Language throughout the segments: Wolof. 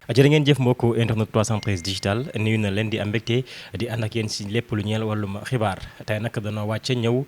jërë ngeen jëf mbokku internet 313 digital nuyu na leen di am mbégte di ànd ak yéen si lépp lu ñeel wàllum xibaar tey nag danoo wàcc ñëw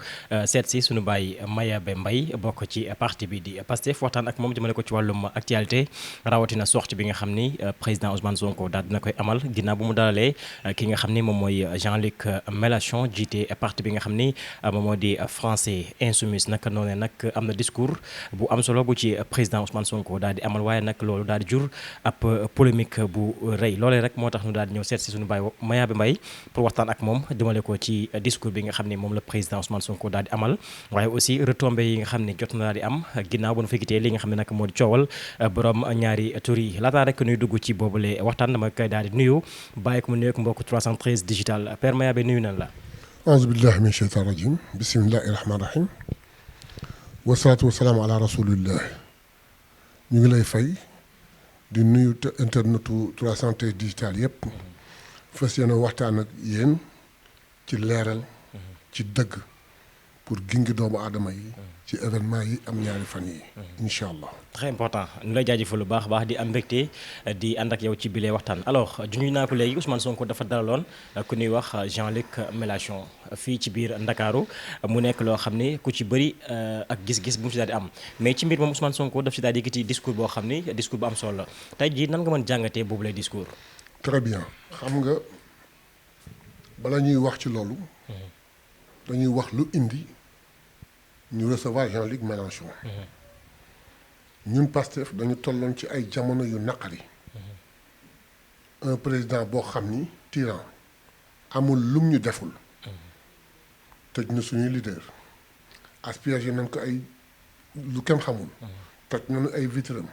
seet si suñu baay Mayabé Mbaye bokk ci parti bi di Pastef waxtaan ak moom jëmale ko ci wàllum actualité rawatina sortie bi nga xam ni président Ousmane Sonko daal dina koy amal ginnaaw bu mu dalalee ki nga xam ni moom mooy Jean-Luc Mélenchon jiite parti bi nga xam ni moom moo di Français Insoumis nag noonu nag am na discours bu am solo bu ci président Ousmane Sonko daal di amal waaye nag loolu daal di jur ab polémique bu rëy loolee rek moo tax ñu daal di ñëw seet si suñu baay Mayabé Mbaye pour waxtaan ak moom jëmale ko ci discours bi nga xam ne moom la président Ousmane Sonko daal di amal waaye aussi retombées yi nga xam ne jot na daal di am ginnaaw bu nu fekkitee li nga xam ne nag moo di coowal borom ñaari tur yi laataa rek nuy dugg ci boobule waxtaan dama koy daal di nuyu bàyyi ko mu nuyoog mbokk 313 digital Père Mayabé nuyu nan la. auzu billahi min sheytaan rajim bismillahi rahmaani rahim wasalaatu wasalaamu ala rasulillah ñu ngi lay fay di nuyu internetu 313 digital yëpp fas yéene waxtaan ak yéen ci leeral ci dëgg pour gingi doomu aadama yi ci événement yi am ñaari fan yi incha allah. très important ñu lay jaajëfal lu baax baax di am mbégte di ànd ak yow ci bilee waxtaan alors juñu naa ko léegi Ousmane Sonko dafa dalaloon ku ñuy wax Jean-Luc Mélenchon fii ci biir Ndakaaru mu nekk loo xam ni ku ci bëri ak gis-gis bu mu ci daal di am mais ci mbir moom Ousmane Sonko daf ci daal di yëkkati discours boo xam ni discours bu am solo la tey jii nan nga mën jàngatee boobu lay discours. très bien xam nga bala ñuy wax ci loolu dañuy wax lu indi ñu recevoir Jean-Luc Mélenchon ñun Pastef dañu tolloon ci ay jamono yu naqari un président boo xam ni tyran amul lum ñu deful tëj na suñuy leader aspiré nañ ko ay lu kenn xamul toj nañu ay vitram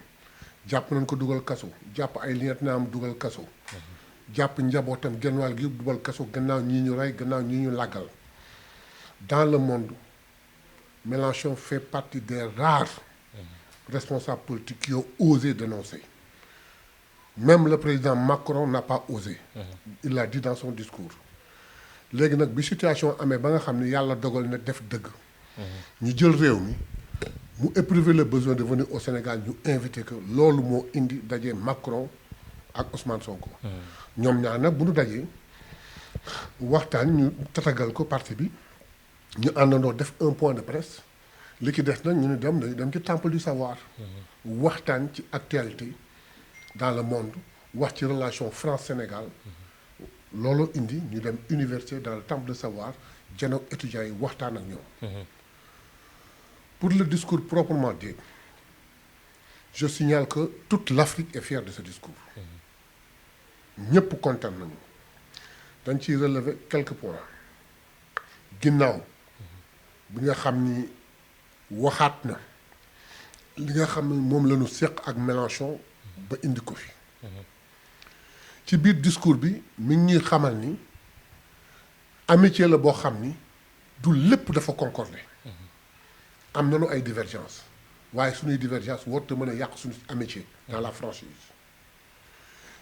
jàpp nañ ko dugal kaso jàpp ay lieutenant am dugal kaso jàpp njabootam genn wàll gi yëpp dugal kaso gannaaw ñii ñu rey gannaaw ñii ñu làggal dans le monde Mélenchon fait partie des rares responsables politiques qui ont osé dénoncer. Même le président Macron n'a pas osé. Il l'a dit dans son discours. léegi nag bi situation amee ba nga xam ne yàlla dogal na def dëgg. ñu jël réew mi mu éprouver le besoin de venir au Sénégal ñu invité que loolu moo indi daje Macron ak Ousmane Sonko. ñoom ñaar nag bu ñu dajee waxtaan ñu tatagal ko parti bi. ñu àndandoo def un point de presse li ki des nag ñu ne dañu dem ci temple du savoir waxtaan ci actualité dans le monde wax ci relation France-Sénégal loolu indi ñu dem université dans le temple du savoir janoog étudiants yi waxtaan ak ñoom pour le discours proprement dit je signale que toute l'Afrique est fière de ce discours ñëpp kontaan nañu dañ ciy relever quelques points ginnaaw bi nga xam ni waxaat na li nga xam ne moom la ñu séq ak Mélenchon ba indi ko fi ci biir discours bi mi ngi ñuy xamal ni amitié la boo xam ni du lépp dafa concordé am nañu ay divergence waaye suñuy divergence warut a mën a yàq suñu amitié dans la franchise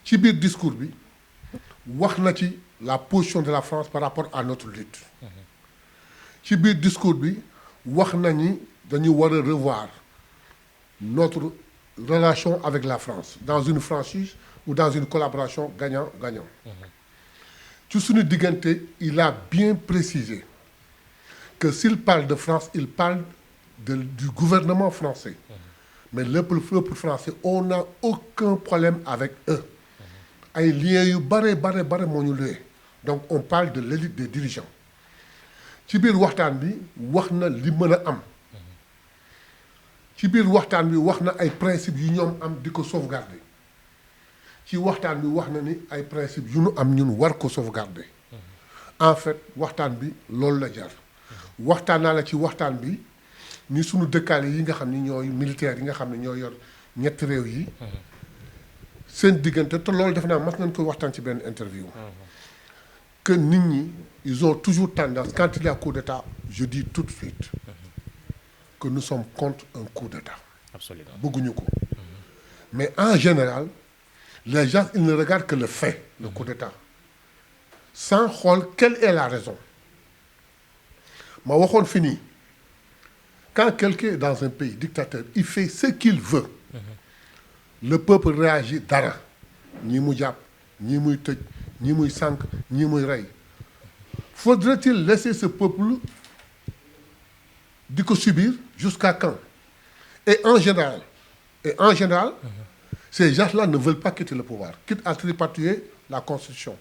ci biir discours bi wax na ci la position de la France par rapport à notre lutte ci biir discours bi wax nañu dañu war a revoir notre relation avec la France dans une franchise ou dans une collaboration gagnant-gagnant ci suñu diggante il a bien précisé que s'il parle de France il parle du gouvernement français mais le peuple français on n'a aucun problème avec eux ay liens yu bare moo ñu luwee donc on parle de l'élite des dirigeants ci biir waxtaan bi wax na li mën a am ci biir waxtaan bi wax na ay principes yu ñoom am di ko sauvegarder ci waxtaan bi wax na ni ay principes yu nu am ñun war ko sauvegarder en fait waxtaan bi loolu la jar waxtaan naa la ci waxtaan bi ni sunu dëkkaale yi nga xam ni ñooy militaires yi nga xam ne ñoo yor ñetti réew yi seen diggante te loolu def naa mas nañ koy waxtaan ci benn interview que nit ñi ils ont toujours tendance quand il y a coup d'état je dis tout de suite que nous sommes contre un coup d'état absolument bëgguñu ko mais en général les gens ils ne regardent que le fait le coup d'état sans xool quelle est la raison ma waxoon fi nii quand quelqu'un est dans un pays dictateur il fait ce qu'il veut le peuple réagit dara ñii mu jàpp ñii muy tëj ñii muy sànq ñii muy rey faudrait-il laisser ce peuple di ko subir jusqu'à quand et en général ces gens-là ne veulent pas quitter le pouvoir quitte à tripatouiller la constitution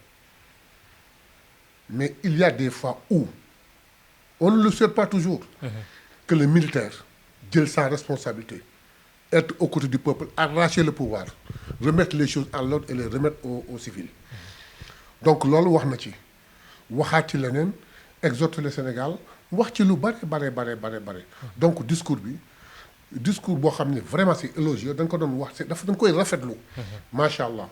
mais il y a des fois où on ne le souhaite pas toujours que le militaire jël sa responsabilité être aux côtés du peuple arracher le pouvoir remettre les choses en l'ordre et les remettre aux civils donc loolu wax na ci waxaat ci leneen exhorter le Sénégal wax ci lu bare donc discours boo xam ne vraiment c'est élogieux dañ ko doon wax dañ koy rafetlu macha allah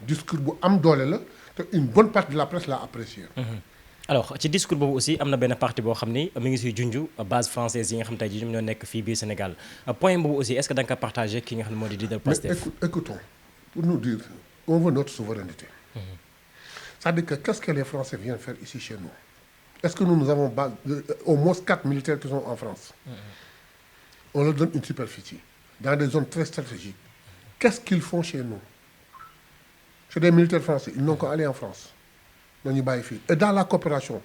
discours bu am doole la te une bonne partie de la presse l'a apprécié. alors ci discours boobu aussi am na benn partie boo xam ni mi ngi siy junj base française yi nga xam tey jii ñoom ñoo nekk fii biir Sénégal point boobu aussi est-ce que da nga ko partagé ki nga xam ne moo di leader Pastef. mais écoutons pour nous dire on veut notre souveraineté. c'est-à-dire que qu'est-ce que les Français viennent faire ici chez nous est-ce que nous avons au moins 4 militaires qui sont en France. On leur donne une superficie dans des zones très stratégiques qu'est-ce qu'ils font chez nous c'est des militaires français ils n'ont qu'à aller en France nañu bàyyi fii et dans la coopération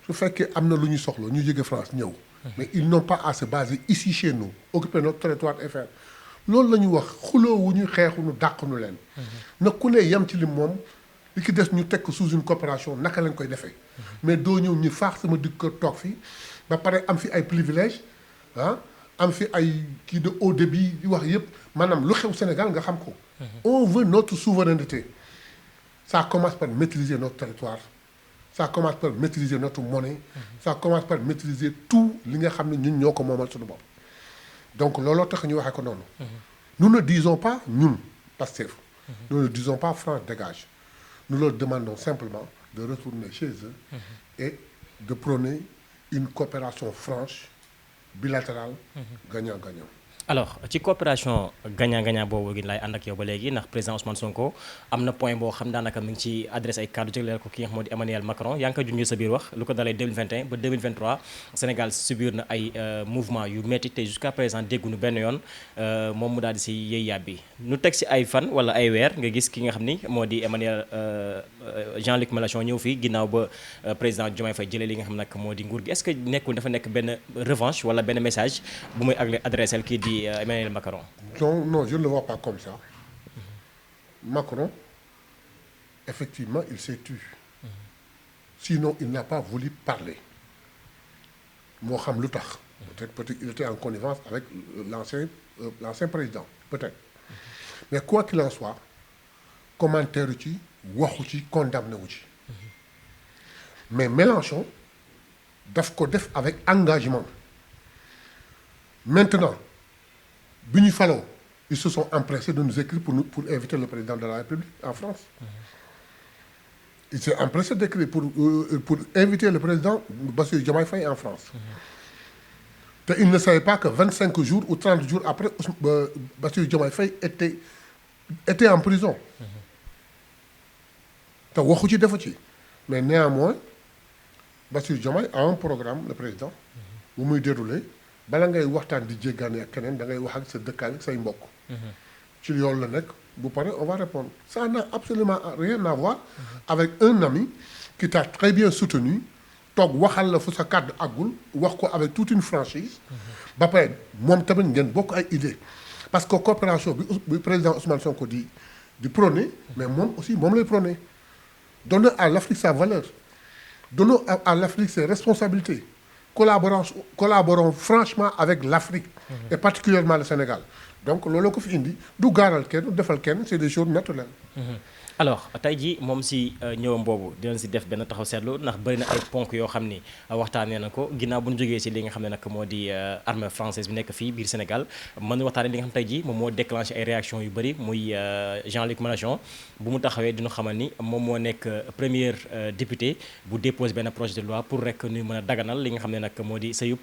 su fekkee am na lu ñu soxla ñu jóge France ñëw mais ils n'ont pas à se baser ici chez nous occuper notre territoire et faire loolu la ñu wax xuloowuñu xeexuñu dàqunu leen na ku ne yem ci li moom li ki des ñu teg ko sous une coopération naka lañ koy defee mais doo ñëw ñu faax sama digg ko toog fii ba pare am fi ay privilèges am fi ay kii de haut débit di wax yëpp maanaam lu xew Sénégal nga xam ko on veut notre souveraineté ça commence par maîtriser notre territoire ça commence par maîtriser notre monnaie ça commence par maîtriser tout li nga xam ne ñun ñoo ko moomal suñu bopp donc looloo tax ñu waxee ko noonu nous ne disons pas ñun Pastef nous ne disons pas France dégage nous leur demandons simplement de retourner chez eux et de prôner une coopération franche bilatérale gagnant-gagnant. alors ci coopération gagnant-gagnant boobu gi laay ànd ak yow ba léegi ndax président Ousmane Sonko am na point boo xam daanaka mi ngi ci adressé ay kàddu jagleel ko ki nga xam moo di Emmanuel Macron yaa ngi koy junjee sa biir wax lu ko dalee 2021 ba 2023 Sénégal subir na ay mouvement yu métti te jusqu'à présent dégguñu benn yoon moom mu daal di si yëy yàbbi nu teg si ay fan wala ay weer nga gis ki nga xam ni moo di Emmanuel Jean-Luc Mélenchon ñëw fii ginnaaw ba président Diomaye Faye jëlee li nga xam nag moo di nguur gi est-ce que nekkul dafa nekk benn revanche wala benn message bu muy adressé kii di Emmanuel Macron. Non, je ne le vois pas comme ça. Macron, effectivement, il s'est tu. Sinon, il n'a pas voulu parler. Moo xam lu tax. Peut-être il était en connivence avec l'ancien président, peut-être. Mais quoi qu'il en soit, commentaire ci, waxu ci, condamné wu ci. Mais Mélenchon daf ko def avec engagement. Maintenant, bi ñu faloo ils se sont empressés de nous écrire pour inviter le président de la République en France. Il s'est empressé d'écrire pour inviter le président Bassirou Diomaye Faye en France. te il ne savait pas que 25 jours ou 30 jours après Bassirou Diomaye Faye était en prison. te waxu ci defu ci mais néanmoins Bassirou Diomaye a un programme le président bu muy déroulé. bala ngay waxtaan di jéggaane ak keneen da ngay wax ak sa dëkkaan ak say mbokk. ci yoon la nekk bu paree on va répondre ça n'a absolument rien à voir avec un ami qui t'a très bien soutenu toog waxal la fu sa kàddu àggul wax ko avec toute une franchise. ba pare moom tamit ngeen bokk ay idées parce que coopération bi président Ousmane Sonko di prôner mais moom aussi moom lay prôner donner à l'Afrique sa valeur donnons à l'Afrique ses responsabilités. Collaborons franchement avec l'Afrique et particulièrement le Sénégal donc loolu ko fi indi du gaaral kenn du defal kenn c'est des choses naturelles. alors tey jii moom si ñëwam boobu dinañ si def benn taxaw seetlu ndax bëri na ay ponk yoo xam ni waxtaanee na ko ginnaaw bu ñu jógee si li nga xam ne nag moo di armée française bi nekk fii biir Sénégal mën waxtaanee li nga xam tey jii moom moo déclenché ay réactions yu bëri muy Jean-Luc Mélenchon bu mu taxawee dina xamal ni moom moo nekk premier député bu déposé benn projet de loi pour rek ñu mën a daganal li nga xam ne nag moo di sëyub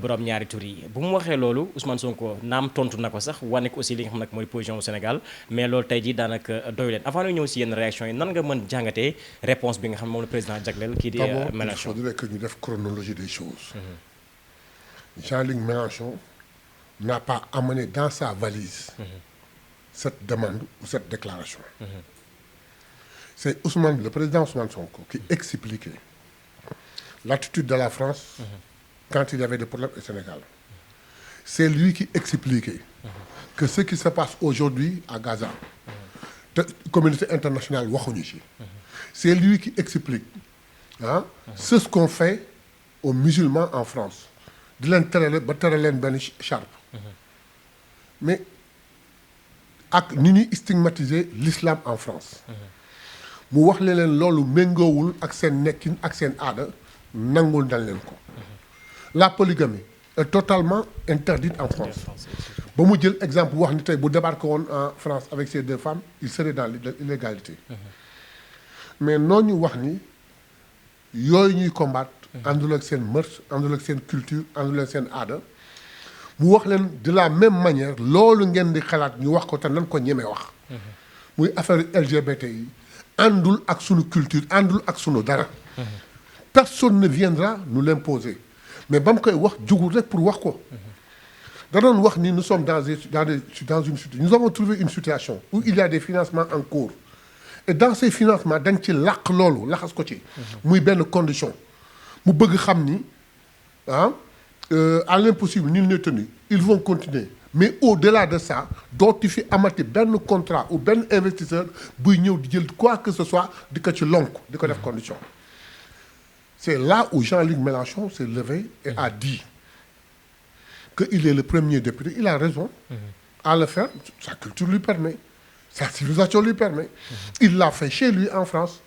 borom ñaari tur yi bu mu waxee loolu Ousmane Sonko naam tontu na ko sax wane ko aussi li nga xam nag moo di position au Sénégal mais loolu tey jii daanaka doy leen avant ñu ñëw yenn réaction yi nan nga mën jàngatee réponse bi nga xam moom le président jagleel kii di Mélenchon. Il faudrait que ñu def chronologie des choses. Jean-Luc Mélenchon n'a pas amené dans sa valise cette demande ou cette déclaration. C'est Ousmane, le président Ousmane Sonko, qui expliquait l'attitude de la France quand il y avait des problèmes au Sénégal. C'est lui qui expliquait que ce qui se passe aujourd'hui à Gaza, la communauté internationale, c'est lui qui explique ce qu'on fait aux musulmans en France. De l'intérêt charpe. Mais nous avons stigmatisé l'islam en France. Mu wax leen loolu méngoowul ak seen nekkin ak seen aada nangul dal leen ko. La polygamie est totalement interdite en France. Ba mu jël exemple wax ni tey bu débarqué woon en France avec ces 2 femmes il serait dans l'illégalité. Mais noonu wax ni yooyu ñuy combattre àndul ak seen mœurs àndul ak seen culture àndul ak seen aada mu wax leen de la même manière loolu ngeen di xalaat ñu wax ko te nan ko ñemee wax. muy affaire LGBT yi àndul ak sunu culture àndul ak sunu dara. Personne ne viendra nous l'imposer mais ba mu koy wax jugul rek pour wax ko. da doon wax ni nous sommes dans une situation nous avons trouvé une situation où il y a des financements en cours et dans ces financements dañ ci làq loolu laxas ko ci. muy benn condition mu bëgg xam ni à l'impossible nul n'est tenu ils vont continuer mais au-delà de ça dootu fi amati benn contrat ou benn investisseur buy ñëw di jël quoi que ce soit di ko ci lonk di ko def condition. C'est là où Jean-Luc Mélenchon s'est levé et a dit qu'il est le premier député. Il a raison à le faire. Sa culture lui permet. Sa civilisation lui permet. Il l'a fait chez lui en France.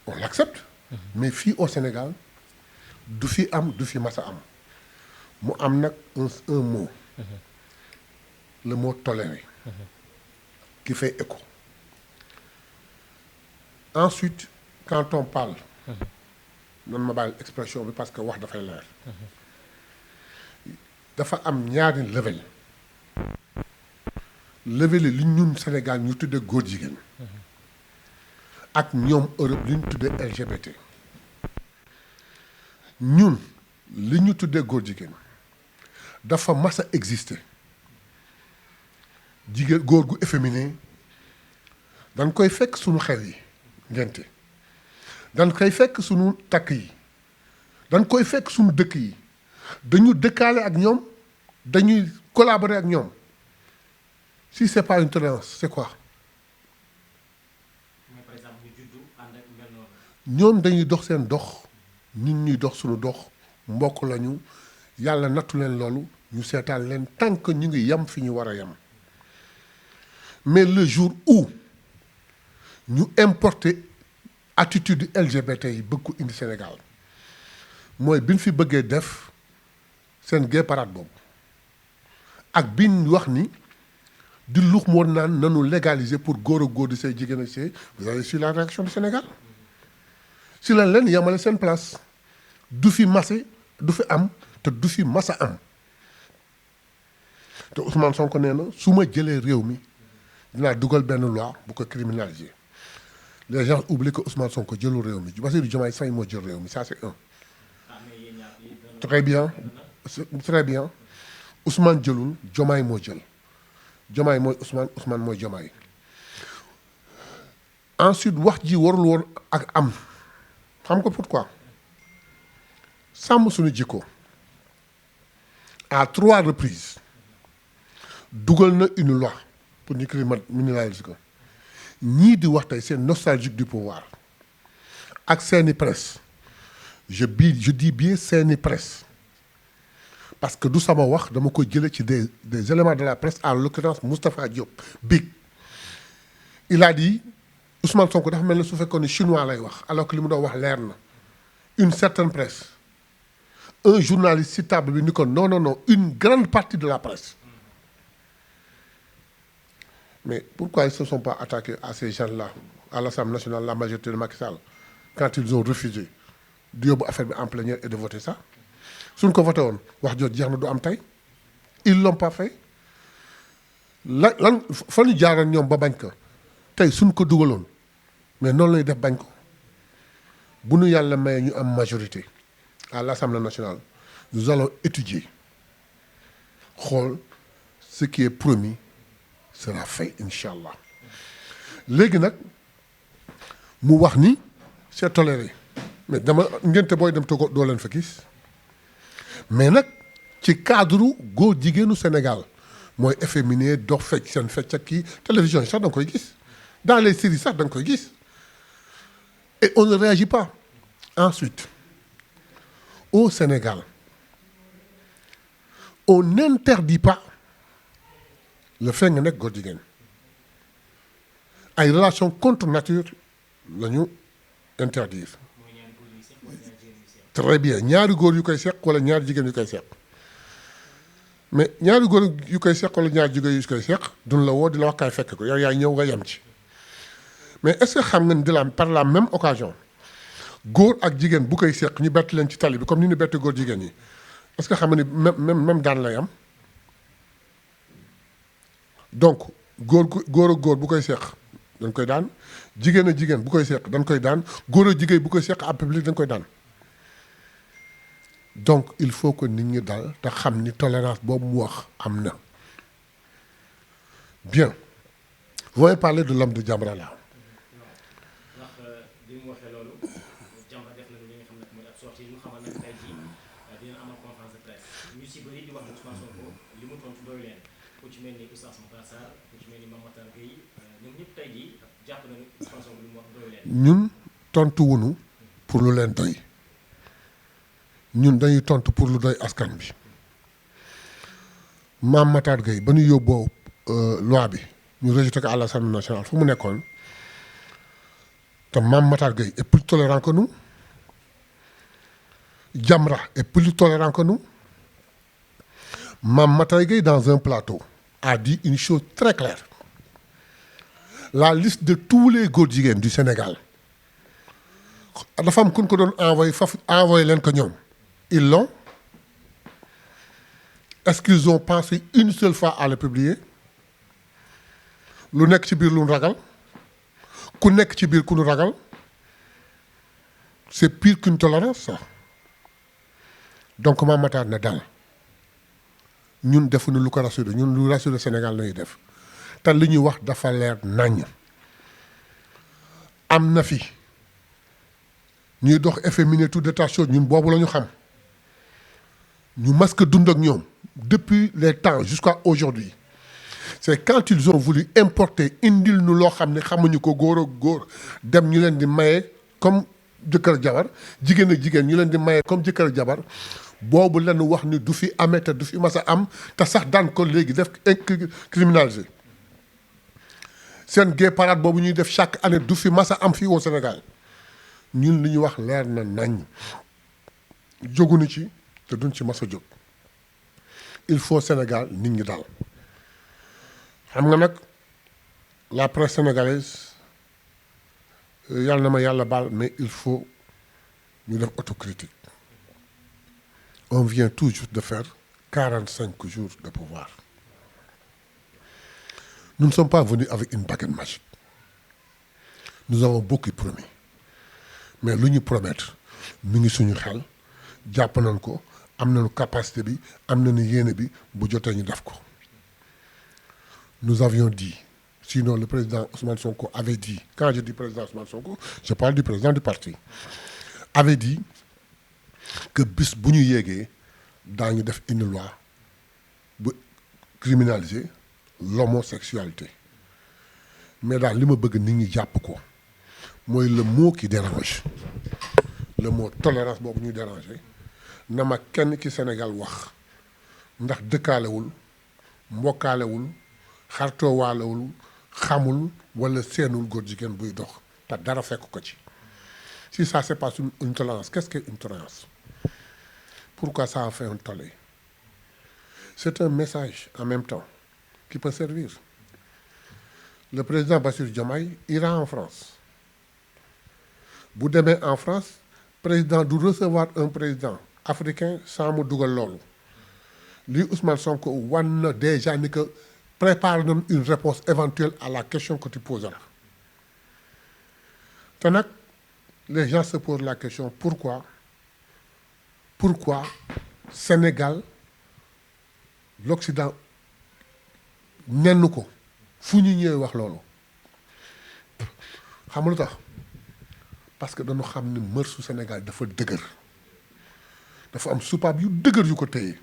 On l'accepte. Mais fille au Sénégal, du fi am, du fi masa am. Mu am nag un mot. Le mot toléré. Qui fait écho. Ensuite, quand on parle non ma bàyyi expression bi parce que wax dafay leer dafa am ñaari level li ñun Sénégal ñu tuddee góor jigéen ak ñoom Europe li ñu tuddee LGBT ñun li ñu tuddee góor jigéen dafa mas a exister jigéen góor gu efféminé dañ koy fekk suñu xel yi ngente dañ koy fekk suñu takk yi dañ koy fekk suñu dëkk yi dañu dëkkaale ak ñoom dañuy collaborer ak ñoom si c'est pas une tolérance c'est quoi. Par exemple ñu juddu ànd ak mel noonu. ñoom dañuy dox seen dox ñun ñuy dox suñu dox mbokk lañu yàlla nattu leen loolu ñu seetaan leen tant que ñu ngi yem fi ñu war a yem mais le jour où ñu importer attitude LGBT yi bëgg ko indi Sénégal mooy bi ñu fi bëggee def seen gay parade boobu ak bi ñu wax ni di lux moo naan nanu légaliser pour góor ak góor di say jigéen ak say vous avez su la réaction du Sénégal si la leen yemale seen place du fi mase du fi am te du fi masa am te Ousmane Sonko nee na su ma jëlee réew mi dinaa dugal benn loi bu ko criminaliser. Les gens oublient que Ousmane Sonko jëlul réew mi Bassirou Diomaye Faye moo jël réew mi ça c'est un. Très bien très bien Ousmane jëlul Diomaye moo jël Diomaye mooy Ousmane mooy Diomaye. Ensuite wax ji warul woon ak am xam nga pourquoi sàmm suñu jikko à 3 reprises dugal na une loi pour ñu criminaliser ko. ñii di wax tey c'est nostalgique du pouvoir ak seeni presse je dis bien seeni presse parce que du sama wax dama koy jële ci des éléments de la presse en l'occurrence Moustapha Diop Big il a dit Ousmane Sonko dafa mel ne su fekkoon ne chinois lay wax alors que li mu doon wax leer na une certaine presse un journaliste ci table bi ni ko non une grande partie de la presse. Mais pourquoi ils ne se sont pas attaqués à ces gens-là, à l'Assemblée nationale, la majorité de Macky Sall, quand ils ont refusé de yóbbu affaire bi en plénière et de voter ça suñ ko voté woon wax jooju jeex na du am tey ils l'ont pas fait lan fa ñu jaaroon ñoom ba bañ ko tey suñ ko dugaloon mais noonu lay def bañ ko bu nu yàlla mayee ñu am majorité à l'Assemblée nationale nous allons étudier xool ce qui est promis sera fait incha allah léegi nag mu wax ni c'est toléré mais dama ngénte booy dem Togo doo leen fa gis mais nag ci cadre góor jigéenu Sénégal mooy efféminé dox fecc seen fecc ak kii télévision yi sax da nga koy gis dans les séries sax da nga koy gis et on ne réagit pas. Ensuite au Sénégal on n'interdit pas le fait nga nekk góor jigéen ay relations contre nature la ñu interdire très bien ñaari góor yu koy seq wala ñaari jigéen yu koy seq mais ñaari góor yu koy seq wala ñaari jigéen yu koy seq duñ la woo di la wax kaay fekk ko yow yaay ñëw nga yem ci mais est-ce que xam nga ni par la même occasion góor ak jigéen bu koy seq ñu bett leen ci tali bi comme ni ñu bett góor jigéen yi est-ce que xam nga ni même daan lay am donc góor ak góor bu koy seq dañ koy daan jigéen ak jigéen bu koy seq dañ koy daan góor ak jigéen bu koy seq en public dañ koy daan donc il faut que nit ñi dal te xam ni tolérance boobu mu wax am na bien vous avez parlé de l'homme de Jamra là. ñun tontu wuñu pour lu leen doy ñun dañuy tontu pour lu doy askan bi Mame Matar Gueye ba ñu yóbboo loi bi ñu rejeté ko à l'Assemblée nationale fu mu nekkoon te Mame Matar Gueye est plus tolérant que nous Jamra est plus tolérant que nous Mame Matar Gueye dans un plateau a dit une chose très claire. La liste de tous les góor jigéen du Sénégal dafa am ku ñu ko doon envoyé leen ko ñoom ils l'ont est-ce qu'ils ont pensé une seule fois à le publier lu nekk ci biir lu ragal ku nekk ci biir ku nu ragal c'est pire qu'une tolérance ça donc Mame Matar na dal ñun defuñu lu ko rassuré ñun lu rassuré Sénégal lañuy def te li ñuy wax dafa leer naññ am na fi ñuy dox efféminé tout de tas choses ñun boobu la ñu xam ñu masque dund ak ñoom depuis les temps jusqu'à aujourd'hui c'est quand ils ont voulu importer indil nu loo xam ne xamuñu ko góor ak góor dem ñu leen di maye comme jëkkër ak jabar jigéen ak jigéen ñu leen di maye comme jëkkër ak jabar boobu lañu wax ni du fi amee te du fi mas a am te sax daan ko léegi def criminalisé seen gay parade boobu ñuy def chaque année du fi mas a am fii au Sénégal ñun li ñu wax leer na nañ jóguñu ci te duñ ci mas a jóg il faut Sénégal nit ñi daal xam nga nag la presse sénégalaise yàlla na ma yàlla baal mais il faut ñu def autocritique on vient tout juste de faire 45 jours de pouvoir nous ne sommes pas venus avec une baguette magique nous avons beaucoup promis mais lu ñu promettre mi ngi suñu xel jàpp nañ ko am nañu capacité bi am nañu yéene bi bu jotee ñu def ko nous avions dit sinon le président Ousmane Sonko avait dit quand je dis président Ousmane Sonko je parle du président du parti avait dit que bis bu ñu yéegee daañu def une loi bu criminaliser l'homosexualité mais daal li ma bëgg nit ñi jàpp ko mooy le mot qui dérange le mot tolérance boobu ñuy déranger na ma kenn ci Sénégal wax ndax dëkkaalewul mbokkaalewul xartoowaalewul xamul wala seenul góor jigéen buy dox te dara fekk ko ci si ça c'est pas une tolérance qu'est-ce qu'une tolérance pourquoi ça a fait un tollé c'est un message en même temps qui peut servir le président Bassirou Diomaye ira en France bu demee en France président du recevoir un président africain sans mu dugal loolu lii Ousmane Sonko wan na déjà ni que prépare nañ une réponse éventuelle à la question que tu poseras te nag les gens se posent la question pourquoi Sénégal l'Occident nenn ko fu ñu ñëwee wax loolu xam nga lu tax parce que dañu xam ni mërsu Sénégal dafa dëgër dafa am soupape yu dëgër yu ko téye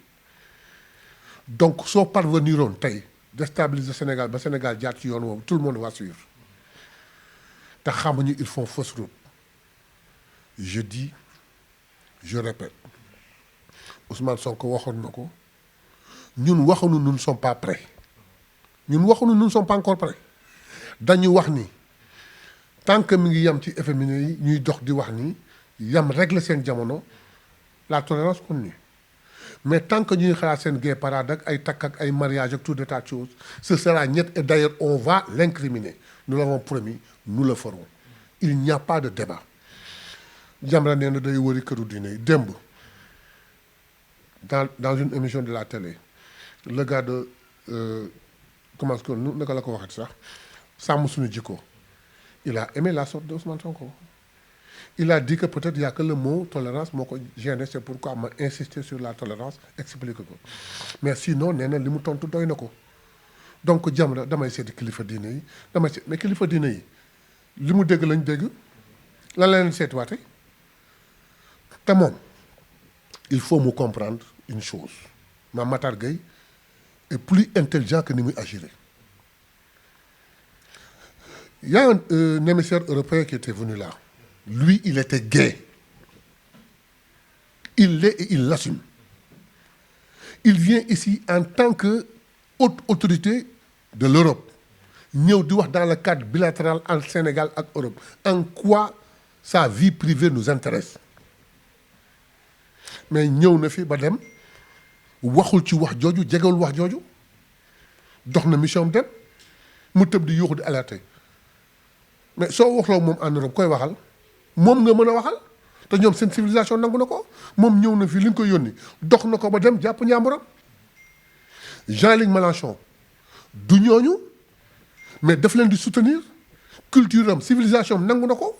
donc soo parvenir woon tey déstabiliser Sénégal ba Sénégal jaar ci yoon woowu tout le monde va suivre te xamuñu ils font fausse route je dis je répète Ousmane Sonko waxoon na ko ñun waxuñu nous ne sommes pas prêts ñun waxuñu nous ne sommes pas encore prêts dañu wax ni tant que mi ngi yam ci efféminé yi ñuy dox di wax ni yam régler seen jamono la tolérance continue mais tant que ñuy xalaat seen gay parade ak ay takk ak ay mariage ak tout de tas de choses ce sera niet et d'ailleurs on va l'incriminer nous l'avons promis nous le ferons il n'y a pas de débat Jamra nee na day wëri këru diine yi démb dans une émission de la télé le gars de comment est-ce que naka la ko waxati sax sàmm suñu jikko il a aimé la sorte de Ousmane Sonko il a dit que peut-être il y a que le mot tolérance moo ko gêné c'est pourquoi ma insister sur la tolérance explique ko mais sinon nee na li mu tontu doy na ko donc Jamra damay seeti kilifa diine yi damay seet mais kilifa diine yi li mu dégg lañ dégg lan la leen seetiwaate te moom il faut mu comprendre une chose Mame Matar Gueye est plus intelligent que ni muy agir. Il y a un émissaire européen qui était venu là. Lui, il était gay. Il l'est et il l'assume. Il vient ici en tant que haute autorité de l'Europe. ñëw di wax dans le cadre bilatéral entre Sénégal ak Europe. En quoi sa vie privée nous intéresse. Mais ñëw na fi ba dem waxul ci wax jooju jegewul wax jooju dox na mission dem mu tëb di yuuxu di alerter mais soo waxloo moom en Europe koy waxal moom nga mën a waxal te ñoom seen civilisation nangu na ko moom ñëw na fi li nga koy yónni dox na ko ba dem jàpp njàmburam Jean-Luc Mélenchon du ñooñu mais daf leen di soutenir culture am civilisation am nangu na ko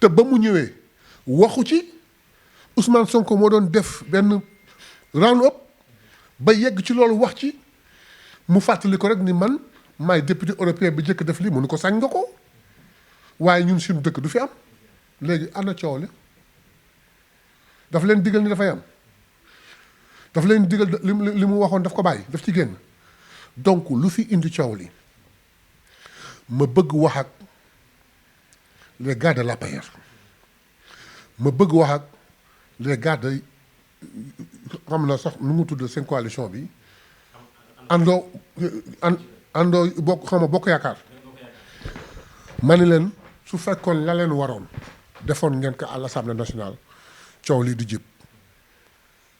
te ba mu ñëwee waxu ci Ousmane Sonko moo doon def benn round up ba yegg ci loolu wax ci mu fàttali ko rek ni man maay député européen bi njëkk def lii mënu ko sañ nga ko waaye ñun suñu dëkk du fi am léegi ana coow li daf leen digal ni dafay am daf leen digal li mu waxoon daf ko bàyyi daf ci génn donc lu fi indi coow li ma bëgg wax ak les gars de l'APR ma bëgg wax ak les gars de xam na sax nu mu tudd seen coalition bi àndoo bokk xam nga bokk yaakaar ma ni leen su fekkoon la leen waroon defoon ngeen ko à l'Assemblée nationale coow lii di jib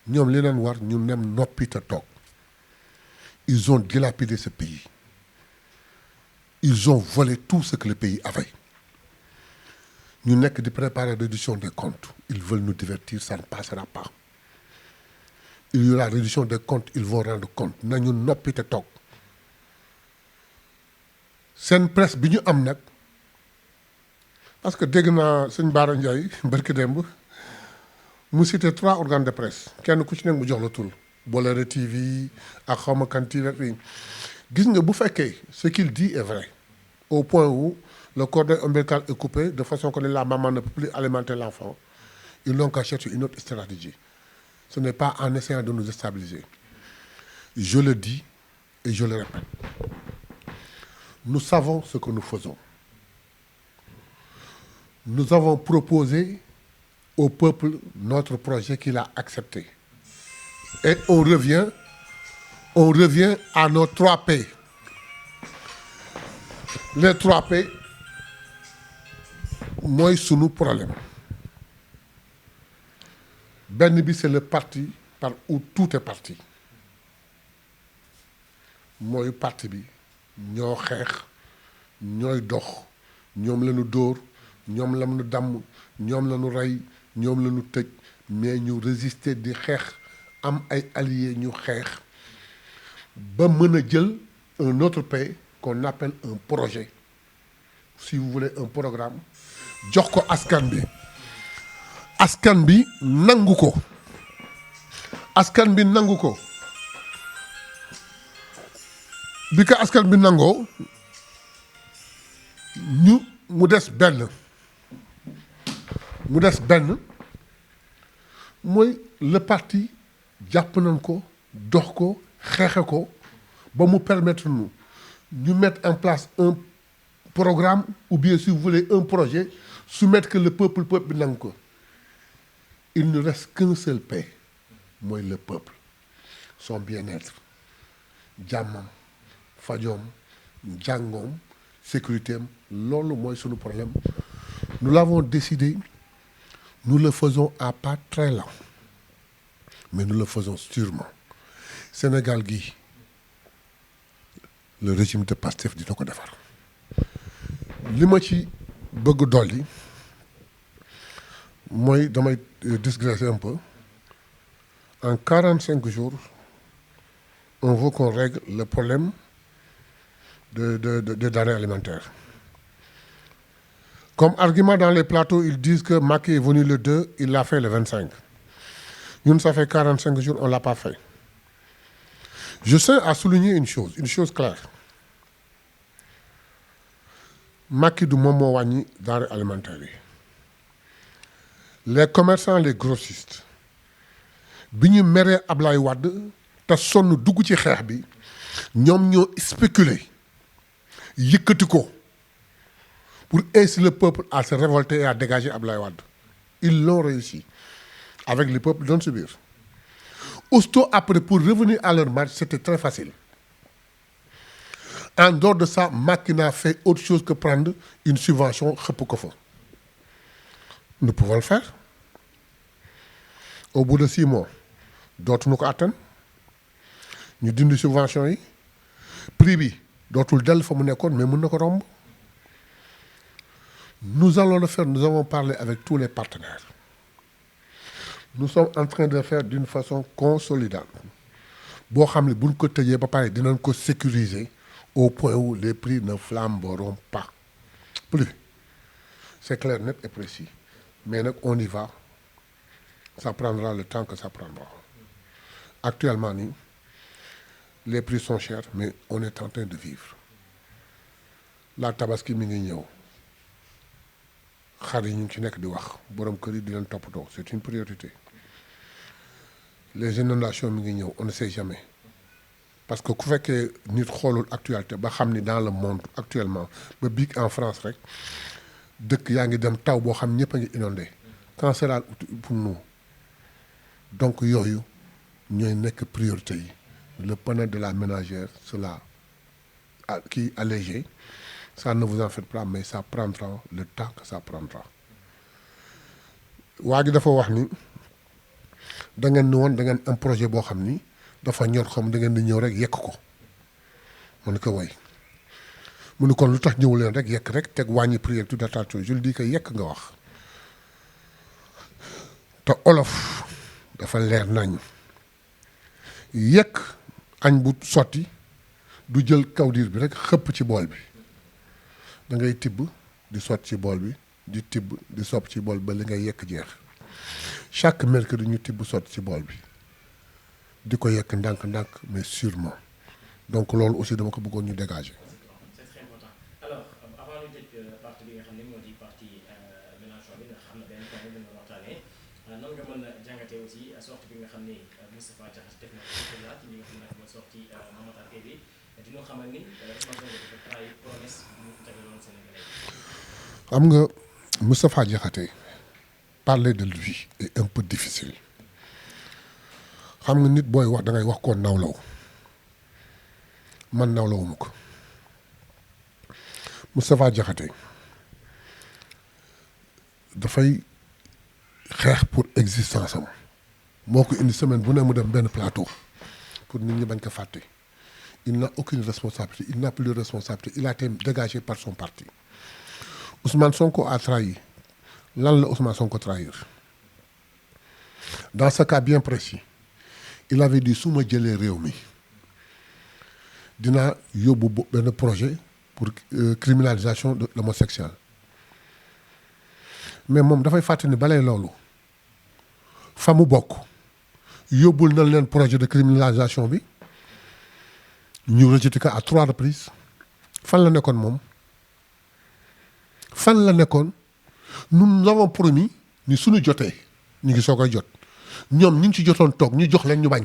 ñoom li leen war ñu nem noppi te toog ils ont dilapidé ce pays ils ont volé tout ce que le pays avait ñu nekk di préparer réduction des comptes ils veulent nous divertir ça ne passera pas il y aura réduction des comptes ils vont rendre compte nañu noppi te toog seen presse bi ñu am nag parce que dégg naa sëñ Bara Ndiaye barki démb mu cité 3 organes de presse kenn ku ci nekk mu jox la tur Boléré TV ak xawma kan TV gis nga bu fekkee ce qu'il dit est vrai au point où le cordon ombilical est coupé de façon que la maman ne peut plus alimenter l'enfant ils n'ont qu'à chercher une autre stratégie ce n'est pas en essayant de nous déstabiliser je le dis et je le répète nous savons ce que nous faisons nous avons proposé au peuple notre projet qu'il a accepté et on revient à nos 3 P les 3 P mooy sunu problème benn bi c'est le parti par où tout est parti mooy parti bi ñoo xeex ñooy dox ñoom la ñu dóor ñoom la ñu damm ñoom la ñu rey ñoom la ñu tëj mais ñu résister di xeex am ay alliés ñu xeex ba mën a jël un autre pays qu'on appelle un projet si vous voulez un programme jox ko askan bi nangu ko bi ko askan bi nangoo ñu mu des benn mooy le parti jàpp nañ ko dox ko xeexe ko ba mu permettre ñu mettre en place un programme ou bien si vous voulez un projet soumettre que le peuple bi nangu ko il ne reste qu'un seul paix mooy le peuple son bien-être jàmmam fajoom njàngoom sécurité am loolu mooy sunu problème nous l'avons décidé nous le faisons à pas très lent mais nous le faisons sûrement Sénégal gi le régime de Pastef dina ko defar li ma ci bëgg dolli mooy damay digresser un peu en 45 jours on veut qu'on règle le problème de denrées alimentaires. Comme argument dans les plateaux, ils disent que Macky est venu le 2, il l'a fait le 25. Nous, ça fait 45 jours, on ne l'a pas fait. Je tiens à souligner une chose claire. Macky du moom moo wàññi denrées alimentaires yi. Les commerçants, les grossistes bi ñu meree Ablaye Wade te sonn dugg ci xeex bi ñoom ñoo spéculer yëkkati ko pour inciter le peuple à se révolter et à dégager Ablaye Wade. Ils l'ont réussi avec le peuple doon subir. Aussitôt après, pour revenir à leur marche, c'était très facile. En dehors de ça, Macky n'a fait autre chose que prendre une subvention xëpp ko fa. Nous pouvons le faire. Au bout de 6 mois dootuñu ko atteindre ñu dindi subvention yi prix bi dootul dellu fa mu nekkoon mais mën na ko romb. Nous allons le faire, nous avons parlé avec tous les partenaires. Nous sommes en train de le faire d'une façon consolidante boo xam ne buñ ko tëjee ba pare dinañ ko sécuriser au point où les prix ne flamberont pas plus. C'est clair, net et précis. Mais nag on y va. Ça prendra le temps que ça prendra. Actuellement nii les prix sont chers mais on est en train de vivre. La tabaski mi ngi ñëw xar yi ñu ngi ci nekk di wax borom kër yi di leen toppatoo c'est une priorité. Les inondations mi ngi ñëw on ne sait jamais parce que ku fekkee nit xoolul actualité ba xam ni dans le monde actuellement ba biig en France rek dëkk yaa ngi dem taw boo xam ñëpp a ngi inondé. Quand sera pour nous donc yooyu ñooy nekk priorité yi. Le panneau de la ménagère cela qui est allégé ça ne vous en faites pas mais ça prendra le temps que ça prendra. waa ji dafa wax ni da ngeen ni woon da ngeen am projet boo xam ni dafa ñor xam da ngeen di ñëw rek yekk ko mu ni ko way mu ni kon lu tax ñëw leen rek yekk rek teg wàññi prière tout attention je le dis que yekk nga wax te olof dafa leer nañ yekk añ bu sotti du jël kawdir bi rek xëpp ci bool bi da ngay tibb di sotti ci bool bi di tibb di sopp ci bool ba li ngay yekk jeex chaque mercredi ñu tibb sotti ci bool bi di ko yekk ndànk-ndànk mais sûrement donc loolu aussi dama ko bëggoon ñu dégager. C'est très important. Alors avant ñu tëj partie bi nga xam ne moo di partie Mélenchon bi nga xam ne benn point bi ñu waxtaanee nan nga mën a jàngatee aussi sortie bi nga xam ne Moustapha Diakhaté def na ko ci li nga xam ne mooy sortie Mamatar Gueye bi dina xamal ni Ousmane Sonko dafa trahir promesse bi mu tegaloon Sénégalais. xam nga Moustapha Diakhaté parler de lui est un peu difficile xam nga nit booy wax da ngay wax koo nawlaw man nawlawuma ko Moustapha Diakhaté dafay xeex pour existence am moo ko indi semaine bu ne mu dem benn plateau pour nit ñi bañ ko fàtte il n'a aucune responsabilité il n'a plus de responsabilité il a été dégagé par son parti Ousmane Sonko a trahi lan la Ousmane Sonko trahir dans ce cas bien précis il avait dit su ma jëlee réew mi dinaa yóbbu benn projet pour criminalisation de l'homosexuel mais moom dafay fàtte ni balay loolu fa mu bokk yóbbul na leen projet de criminalisation bi ñu rejeté ko à 3 reprises fan la nekkoon moom fan la nekkoon nous avons promis ni suñu jotee ñu ngi soog a jot ñoom ñu ngi ci jotoon toog ñu jox leen ñu bañ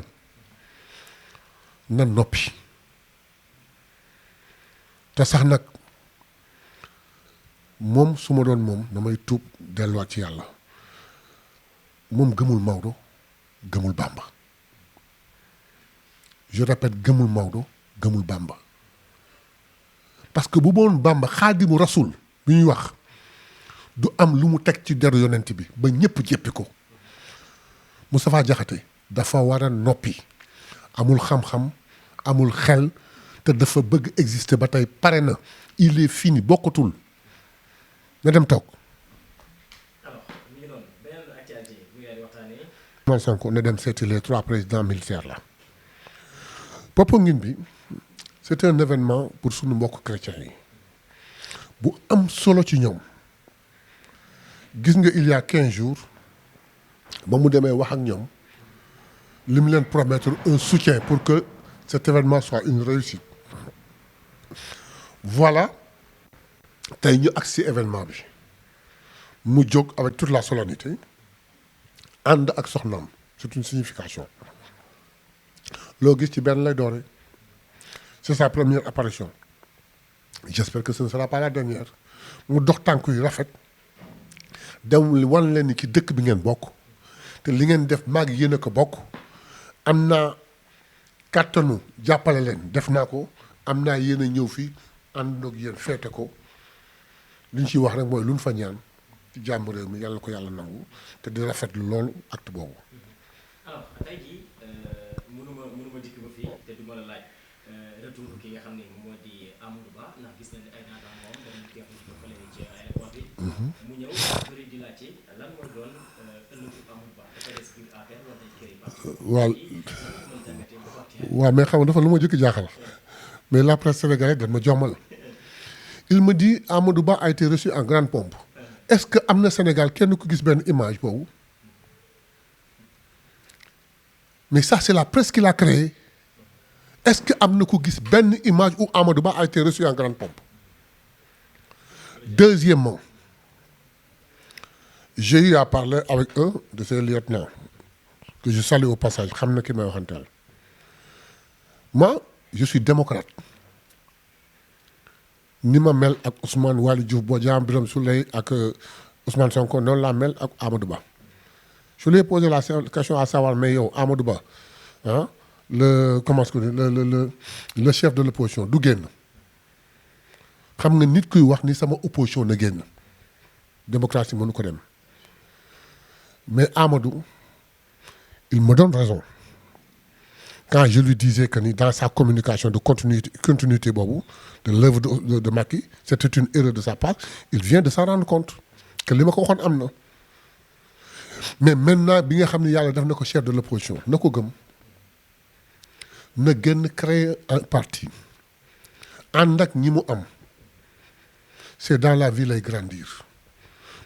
na noppi te sax nag moom su ma doon moom damay tuub delluwaat ci yàlla moom gëmul Maodo gëmul Bamba je répète gëmul Maodo gëmul Bamba parce que bu boon Bamba xaadimu rasul bi ñuy wax du am lu mu teg ci deru yonent bi ba ñëpp jéppi ko Moustapha Diakhaté dafa war a noppi amul xam-xam amul xel te dafa bëgg exister ba tey pare na il est fini bokkatul na dem toog. alors ñu ngi doon beneen actualité bu ngeen di waxtaanee. Ousmane Sonko na dem seeti les 3 présidents militaires là Popenguine bi c'est un événement pour suñu mbokk chrétiens yi bu am solo ci ñoom gis nga il y a 15 jours ba mu demee wax ak ñoom li mu leen promettre un soutien pour que cet événement soit une réussite voilà tey ñu agsi événement bi mu jóg avec toute la solennité ànd ak soxnaam c'est une signification loo gis ci benn lay doore c'est sa première apparition j'espère que ce ne sera pas la dernière mu dox tànk yu rafet dem wan leen ni ki dëkk bi ngeen bokk te li ngeen def maag yéen a ko bokk am naa kàttanu jàppale leen def naa ko am naa yéen a ñëw fii ànd ak yéen feete ko li ñu ciy wax rek mooy lu ñu fa ñaan ci jàmm réew mi yàlla ko yàlla nangu te di rafetlu loolu acte boobu. alors tey jii mënuma dikk ba fii te du ma la laaj retour ki nga xam ne moo di Amadou Ba ndax gis nañ ne ay naataam moom dañuy teew ñu ko fële ci aéroport bi. mu ñëw bëri di laajte lan mooy doon ëllëgu Amadou Ba dafa des biir affaire wala dañ koy baax. waaw mais xam nga dafa lu ma jëkk jaaxal mais la presse sénégalaise dañ ma jommal il me dit Amadou Ba a été reçu en grande pompe est-ce que am na Sénégal kenn ku gis benn image boobu mais ça c'est la presse qui l'a créé est-ce que am na ku gis benn image où Amadou Ba a été reçu en grande pompe. Deuxièmement, j'ai eu à parler avec un de ces lieutenants que je salue au passage xam na ki may waxanteel moi je suis démocrate ni ma mel ak Ousmane Waly Diouf Bodian Birame Souleye ak Ousmane Sonko noonu laa mel ak Amadou Ba je lui ai posé la question à savoir mais yow Amadou Ba ah le chef de l'opposition du génn xam nga nit kuy wax ni sama opposition na génn démocratie mënu ko dem mais Amadou il me donne raison quand je lui disais que ni dans sa communication de continuité boobu de l'œuvre de Macky c'était une erreur de sa part il vient de s'en rendre compte que li ma ko waxoon am na mais maintenant bi nga xam ne yàlla def na ko chef de l'opposition na ko gëm na gën créer un parti ànd ak ñi mu am c'est dans la vie lay grandir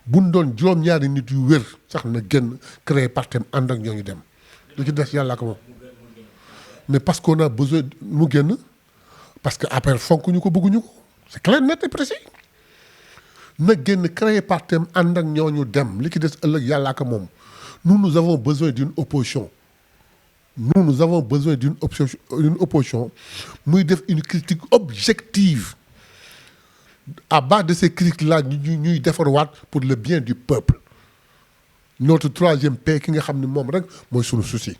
buñ doon juróom-ñaari nit yu wér sax na gën créer parti am ànd ak ñoo ngi dem lu ci des yàlla ko moom mais parce qu'on a besoin mu génn parce que après fonk ñu ko bëgguñu ko c'est clair net et précis na génn créer parti am ànd ak ñooñu dem li ci des ëllëg yàllaa ko moom nous avons besoin d'une opposition nous avons besoin d'une opposition muy def une critique objective à base de ces critiques là ñuy defarwaat pour le bien du peuple notre troisième paix ki nga xam ne moom rek mooy sunu souci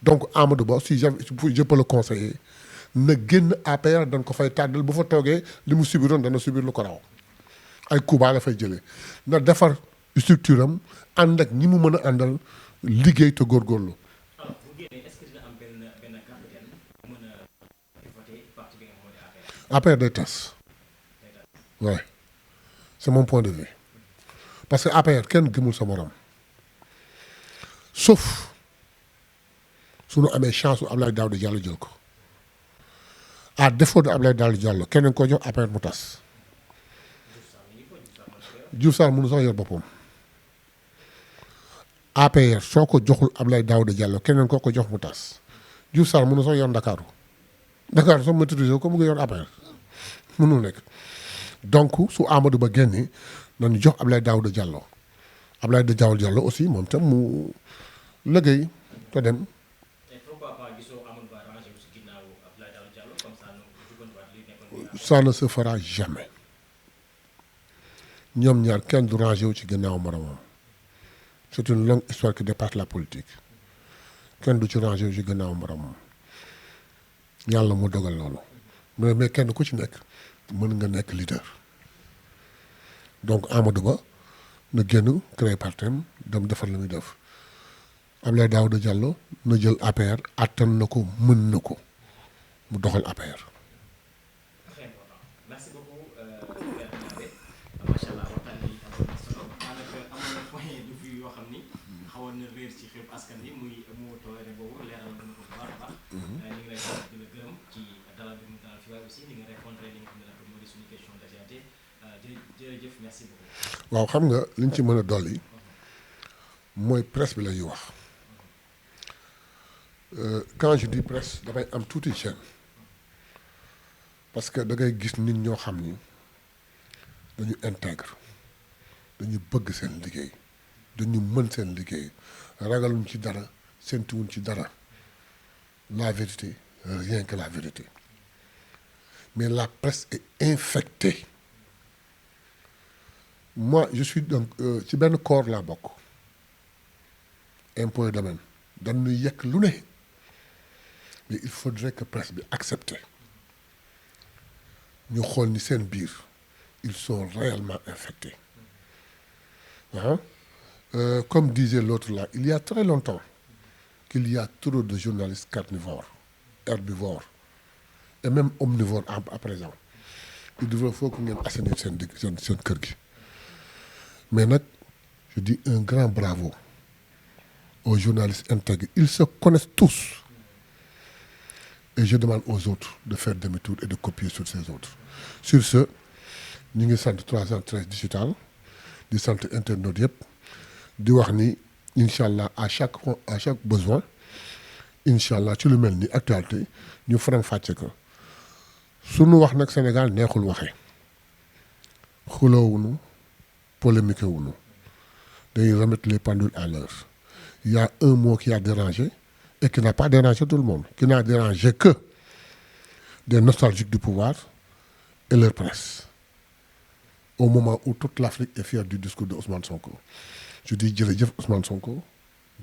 donc Amadou Ba si je peux le conseiller na génn APR dañ ko fay tàddal bu fa toogee li mu subiroon dana subir lu ko raw ay Cuba la fay jëlee na defar structure am ànd ak ñi mu mën a àndal liggéey te góorgóorlu. alors bu génnee est-ce que dina am benn capitaine bu mën a voter parti bi nga xam ne APR. APR day tas. Ouais c'est mon point de vue parce que APR kenn gëmul sa morom sauf suñu amee chance su Abdoulaye Daouda Diallo jël ko à défaut de Abdoulaye Daouda Diallo keneen ko jox APR mu tas Diouf Sarr mënu sax yor boppam APR soo ko joxul Abdoulaye Daouda Diallo keneen koo ko jox mu tas Diouf Sarr mënu sax yor Ndakaaru Dakar soo maîtriser ko mu ngi yor APR mënul nekk donc su Amadou Ba génnee nañu jox Abdoulaye Daouda Diallo Abdoulaye Daouda Diallo aussi moom tam mu liggéey te dem. Ça ne se fera jamais ñoom ñaar kenn du rangé wu ci ginnaaw moromam c'est une longue histoire qui dépasse la politique kenn du ci rangé wu ci ginnaaw moromam yàlla moo dogal loolu mais kenn ku ci nekk mën nga nekk leader donc Amadou Ba na génn créer partem dem defar la muy def Abdoulaye Daouda Diallo na jël APR attan na ko mën na ko mu doxal APR. Merci beaucoup macha allah waxtaan bi am na solo daanaka amoon na point de vue yoo xam ni xawoon na réer ci xew askan wi muy mu toore boobu leeral na ko bu baax a baax. ñu ngi lay sant di la gërëm ci dalal bi mu dalal fi waaye aussi ni nga répondre li nga xam ne nag moo di suñu question d'actualité jërëjëf merci beaucoup. waaw xam nga li ñu ci mën a dolli mooy presse bi la ñuy wax quand je dis presse dafay am tuuti chaîne. parce que da ngay gis nit ñoo xam ni dañu intègre dañu bëgg seen liggéey dañu mën seen liggéey ragaluñ ci dara séntuwuñ ci dara la vérité rien que la vérité mais la presse est infectée moi je suis donc ci benn corps laa bokk impôt et domaine dañuy yekk lu ne mais il faudrait que presse bi accepte ñu xool ni seen biir ils sont réellement infectés ah comme disait l'autre là il y a très longtemps qu'il y a trop de journalistes carnivores herbivores et même omnivores à présent il devrait faut que ngeen assainir seen digg seen kër gi mais nag je dis un grand bravo aux journalistes intègres ils se connaissent tous et je demande aux autres de faire demi-tour et de copier sur ces autres sur ce ñu ngi sant 313 digital di sant internautes yëpp di wax ni incha allah à chaque besoin incha allah ci lu mel ni actualité ñu faram fàcce ko sunu wax nag Sénégal neexul waxee xuloowuñu polémique wuñu dañuy remettre les pendules à l'heure il y a un mot qui a dérangé et qui n'a pas dérangé tout le monde qui n'a dérangé que des nostalgiques du pouvoir et leur presse au moment où toute l'Afrique est fière du discours de Ousmane Sonko je dis jërëjëf Ousmane Sonko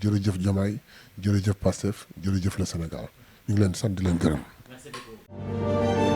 jërëjëf Diomaye jërëjëf Pastef jërëjëf le Sénégal ñu ngi leen sant di leen gërëm. Merci beaucoup.